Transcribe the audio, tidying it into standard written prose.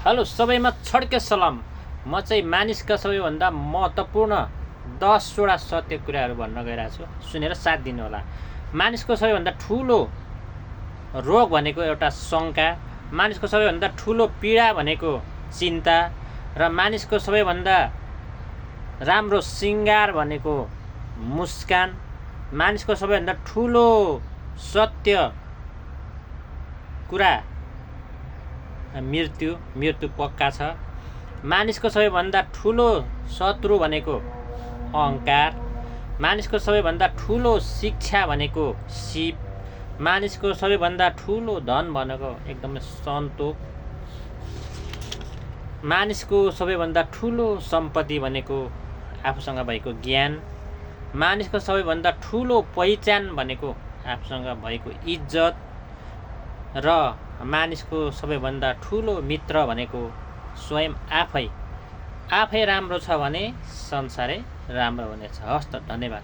Hello सबैमा छड्के सलाम। म चाहिँ मानिसका सबैभन्दा महत्त्वपूर्ण 10वटा सत्य कुराहरू भन्न गइरहेको छु। सुनेर साथ दिनु होला। मानिसको सबैभन्दा ठुलो रोग भनेको एउटा शङ्का, मानिसको सबैभन्दा ठुलो पीडा भनेको चिन्ता र मानिसको सबैभन्दा राम्रो सिंगार भनेको मुस्कान, मानिसको सबैभन्दा ठुलो सत्य कुरा मृत्यु पक्का छ। मानिसको सबैभन्दा ठुलो शत्रु भनेको अहङ्कार, मानिसको सबैभन्दा ठुलो शिक्षा भनेको सिप, मानिसको सबैभन्दा ठुलो धन भनेको एकदमै सन्तोक, मानिसको सबैभन्दा ठुलो सम्पत्ति भनेको आफूसँग भएको ज्ञान, मानिसको सबैभन्दा ठुलो पहिचान भनेको आफूसँग भएको इज्जत र मानिसको सबैभन्दा ठुलो मित्र भनेको स्वयं आफै राम्रो छ भने संसारै राम्रो हुनेछ। हस् त, धन्यवाद।